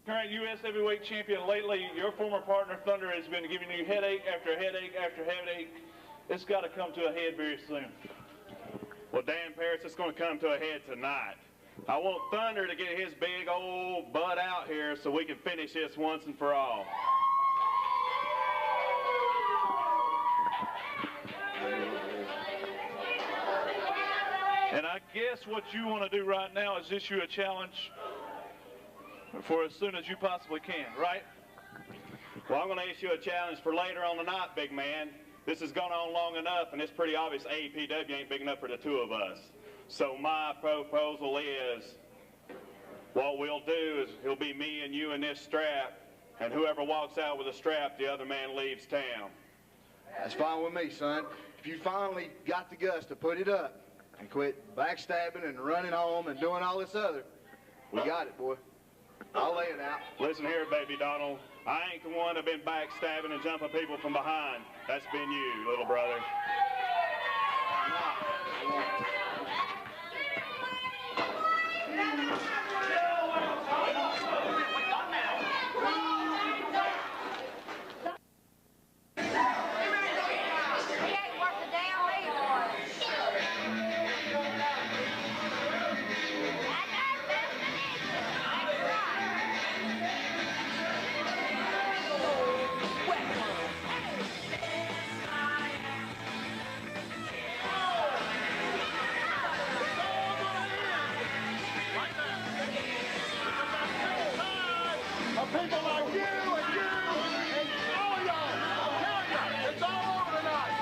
Current U.S. heavyweight champion. Lately, your former partner Thunder has been giving you headache after headache after headache. It's got to come to a head very soon. Well, Dan Paris, it's going to come to a head tonight. I want Thunder to get his big old butt out here so we can finish this once and for all. And I guess what you want to do right now is issue a challenge for as soon as you possibly can, right? Well, I'm going to issue a challenge for later on the night, big man. This has gone on long enough, and it's pretty obvious APW ain't big enough for the two of us. So my proposal is, what we'll do is it'll be me and you in this strap, and whoever walks out with a strap, the other man leaves town. That's fine with me, son. If you finally got the guts to put it up and quit backstabbing and running home and doing all this other, we got it, boy. I'll lay it out. Listen here, baby Donald. I ain't the one that been backstabbing and jumping people from behind. That's been you, little brother. People like you and all y'all, I'm telling you, it's all over tonight.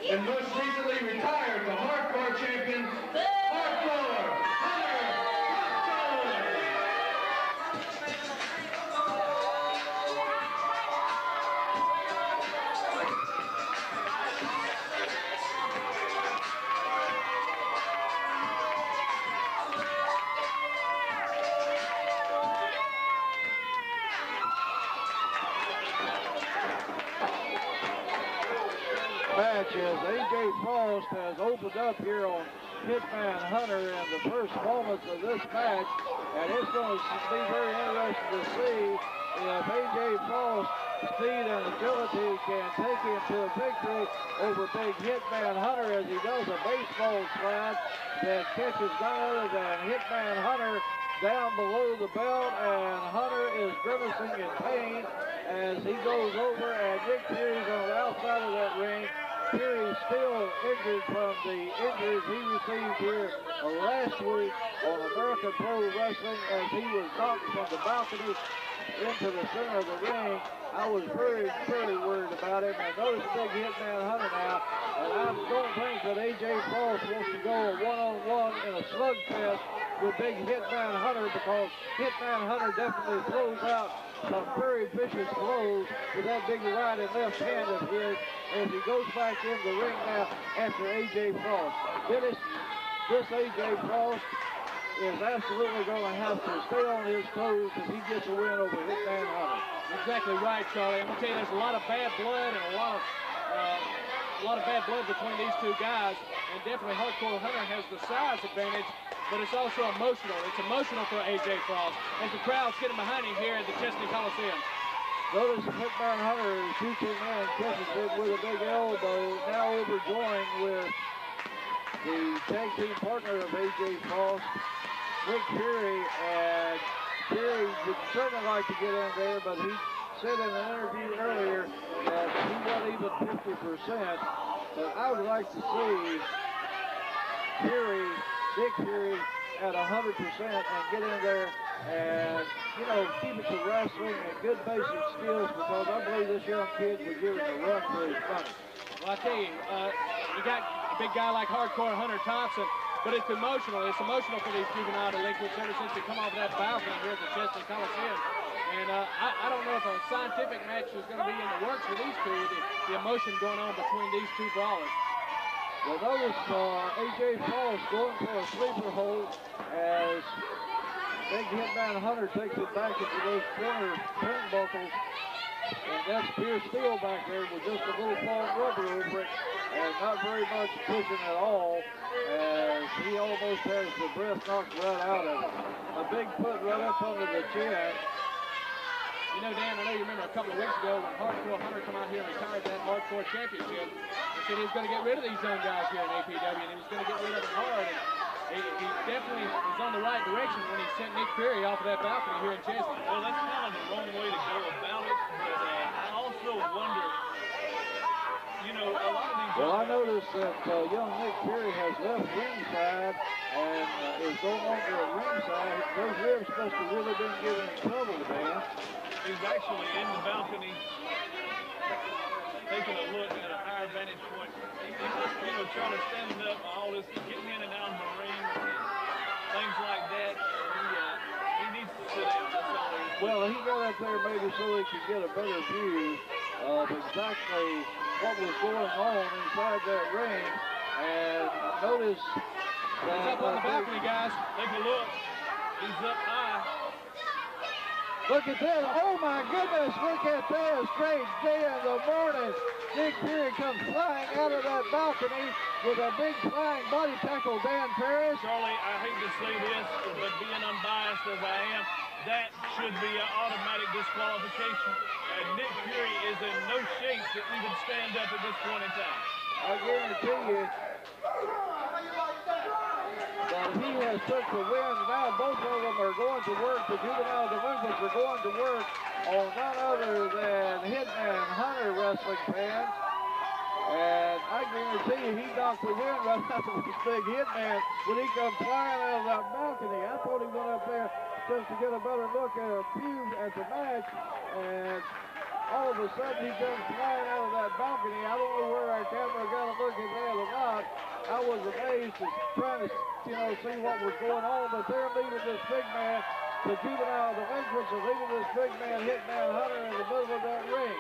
And most recently retired, the hardcore champion, Hardcore Hunter match as AJ Frost has opened up here on Hitman Hunter in the first moments of this match, and it's going to be very interesting to see if AJ Frost's speed and agility can take him to a victory over big Hitman Hunter as he does a baseball slide that catches none other than Hitman Hunter down below the belt, and Hunter is grimacing in pain as he goes over, and Nick Fury's on the outside of that ring. Fury's still injured from the injuries he received here last week on American Pro Wrestling as he was knocked from the balcony into the center of the ring. I was very, very worried about him. And notice big Hitman Hunter now. And I don't think that AJ Frost wants to go a one-on-one in a slugfest with big Hitman Hunter, because Hitman Hunter definitely throws out some very vicious blows with that big right and left hand of his as he goes back in the ring now after AJ Frost. Dennis, this AJ Frost is absolutely going to have to stay on his toes if he gets a win over Hitman Hunter. Exactly right, Charlie. I'm going to tell you, there's a lot of bad blood and a lot of bad blood between these two guys, and definitely Hardcore Hunter has the size advantage, but it's also emotional. It's emotional for AJ Frost as the crowd's getting behind him here at the Chesnee Coliseum. Notice Hitman Hunter shoots him in, catches it with a big elbow, now overjoying with the tag team partner of AJ Frost, Nick Fury, and Fury would certainly like to get in there, but he said in an interview earlier that he wasn't even 50%, but I would like to see Fury, Nick Fury, at 100% and get in there and, you know, keep it to wrestling and good basic skills, because I believe this young kid would give him a run for his money. Well, I tell you, you got a big guy like hardcore Hunter Thompson, but it's emotional. It's emotional for these juvenile delinquents ever since they come off that balcony here at the Chesnee Coliseum. And I don't know if a scientific match is going to be in the works for these two, with the emotion going on between these two brawlers. Well, notice AJ Frost going for a sleeper hold as big hitman Hunter takes it back into those corner turnbuckles. And that's pure steel back there with just a little foam rubber over it, and not very much pushing at all, as he almost has the breath knocked right out of him. A big foot right up under the chin. You know, Dan, I know you remember a couple of weeks ago when Hardcore Hunter come out here and retired that Hardcore Championship, and said he was going to get rid of these young guys here in APW, and he was going to get rid of them hard. And he definitely was on the right direction when he sent Nick Fury off of that balcony here in Chesnee. Well, that's kind of the wrong way to go about it, but I also wonder, you know, a lot of these... Well, I noticed that young Nick Fury has left ringside and is no longer at ringside. Those ribs must have really been giving him trouble, man. He's actually in the balcony, taking a look at a higher vantage point. He's just, you know, trying to stand up, all this, getting in and out of the ring, things like that. He needs to sit down, that's all there is. Well, he got up there maybe so he could get a better view of exactly what was going on inside that ring. And notice that... He's up on the balcony, guys. Take a look. He's up high. Look at that. Oh, my goodness. Look at that. A straight day in the morning. Nick Fury comes flying out of that balcony with a big flying body tackle, Dan Ferris. Charlie, I hate to say this, but being unbiased as I am, that should be an automatic disqualification. And Nick Fury is in no shape to even stand up at this point in time. I guarantee you that he has took the win. Now both of them are going to work. The juvenile delinquents are going to work on none other than Hitman Hunter wrestling fans. And I guarantee you he knocked the wind right out of this big Hitman when he come flying out of that balcony. I thought he went up there just to get a better look at a view at the match, and all of a sudden he comes flying out of that balcony. I don't know where our camera got a look at that or not. I was amazed at trying to, you know, see what was going on, but they're leading this big man, the juvenile delinquents are leading this big man, Hitman Hunter, in the middle of that ring.